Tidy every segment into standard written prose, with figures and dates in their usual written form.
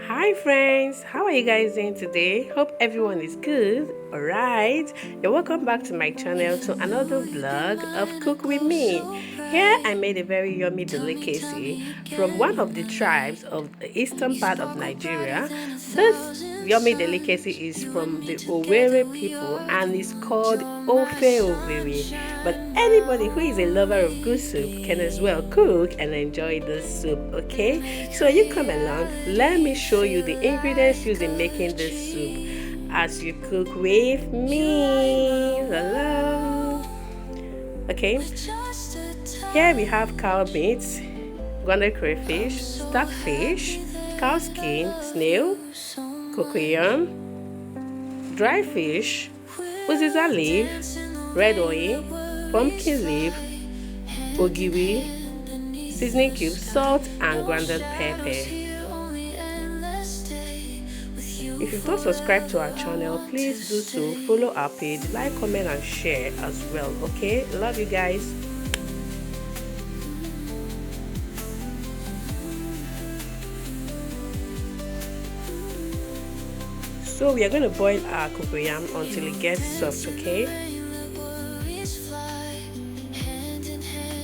Hi friends, how are you guys doing today? Hope everyone is good. Alright, you're welcome back to my channel to another vlog of Cook With Me. Here I made a very yummy delicacy from one of the tribes of the eastern part of Nigeria. This yummy delicacy is from the Owerri people and is called Ofe Owerri. But anybody who is a lover of good soup can as well cook and enjoy this soup, okay? So you come along, let me show you the ingredients used in making this soup as you cook with me. Hello. Okay, here we have cow meat, grounded crayfish, stockfish, cow skin, snail, cocoyam, dry fish, uziza leaf, red oil, pumpkin leaf, ogiri, seasoning cubes, salt, and grounded pepper. If you've not subscribed to our channel, please do so. Follow our page, like, comment, and share as well. Okay, love you guys. So we are going to boil our cocoyam until it gets soft, okay?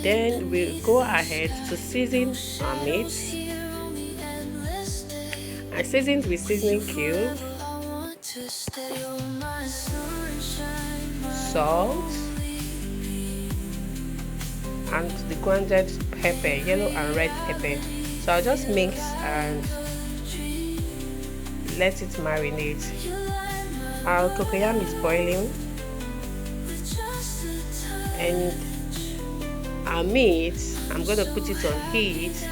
Then we'll go ahead to season our meat. I seasoned with seasoning cube, salt, and the grounded pepper, yellow and red pepper. So I'll just mix and let it marinate. Our cocoyam is boiling and our meat, I'm going to put it on heat.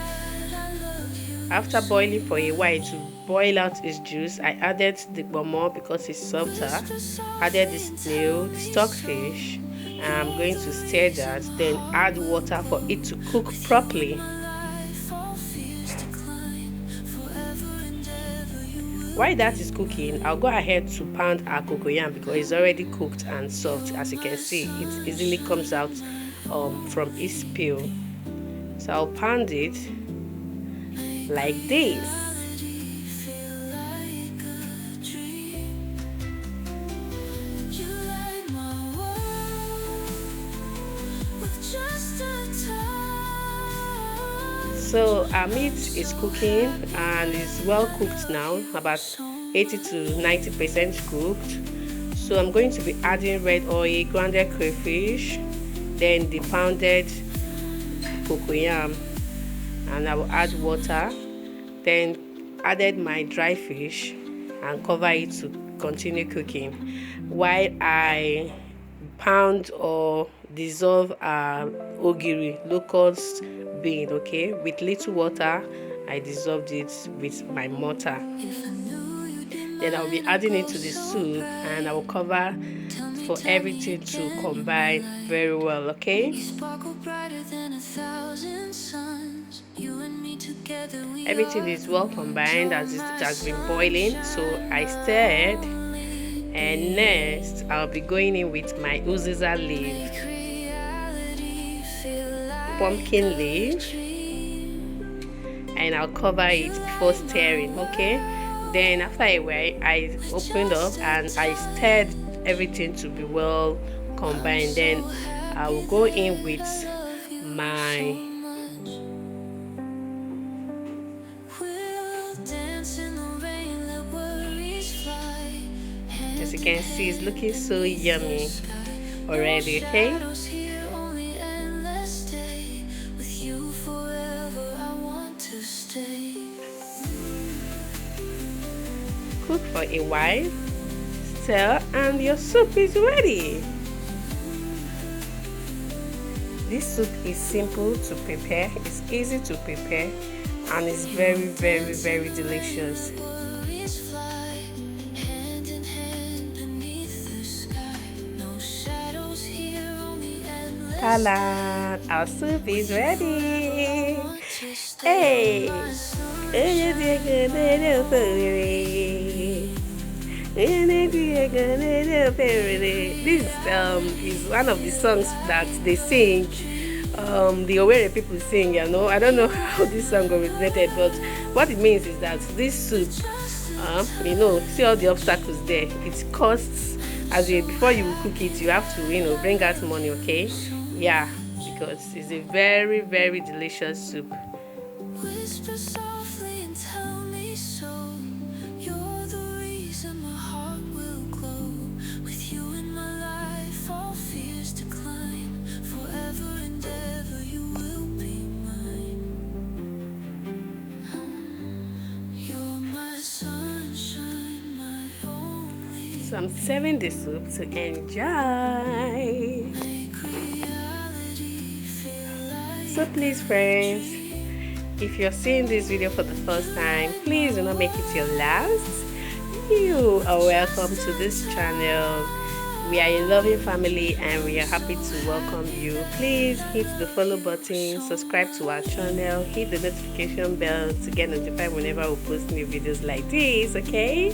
After boiling for a while to boil out its juice, I added the bomo because it's softer, added the snail, the stockfish, and I'm going to stir that, then add water for it to cook properly. While that is cooking, I'll go ahead to pound our cocoyam because it's already cooked and soft. As you can see, it easily comes out from its peel. So I'll pound it like this. So our meat is cooking and is well cooked now, about 80 to 90% cooked. So I'm going to be adding red oil, grounded crayfish, then the pounded cocoyam, and I will add water, then added my dry fish and cover it to continue cooking while I pound or dissolve our ogiri, locust bean, okay, with little water. I dissolved it with my mortar. Then I'll be adding it to the soup and I will cover for everything to combine very well, okay? Everything is well combined as it has been boiling, so I stirred, and next I'll be going in with my uziza leaf, pumpkin leaf, and I'll cover it before stirring, okay? Then after a while I opened up and I stirred everything to be well combined. Then I will go in with my as you can see, it's looking so yummy already, okay? Cook for a while, stir, and your soup is ready. This soup is simple to prepare, it's easy to prepare, and it's very, very, very delicious. Ta-da! Our soup is ready! Hey! This is one of the songs that they sing the Owerri people sing, you know. I don't know how this song originated, but what it means is that this soup, see all the obstacles there. It costs, as you before you cook it, you have to, bring out money, okay? Yeah, because it's a very, very delicious soup. Whisper softly and tell me so. You're the reason my heart will glow. With you in my life, all fears decline. Forever and ever, you will be mine. You're my sunshine, my only. So I'm serving the soup to enjoy. So please, friends, if you're seeing this video for the first time, please do not make it your last. You are welcome to this channel. We are a loving family and we are happy to welcome you. Please hit the follow button, subscribe to our channel, hit the notification bell to get notified whenever we post new videos like this, okay?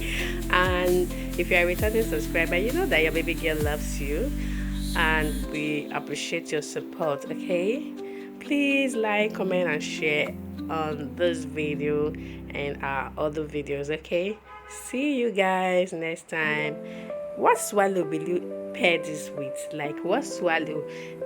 And if you are a returning subscriber, you know that your baby girl loves you and we appreciate your support, okay? Please like, comment and share on this video and our other videos, okay? See you guys next time. What swallow will you pair this with? Like, what swallow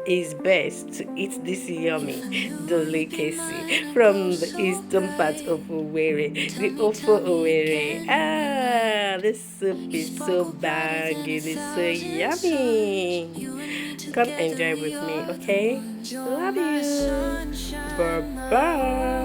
is best to eat this yummy delicacy from the eastern part of Owerri, the Ofe Owerri? Ah, this soup is so banging, it's so yummy. Come enjoy with me, okay? Love you. Bye bye.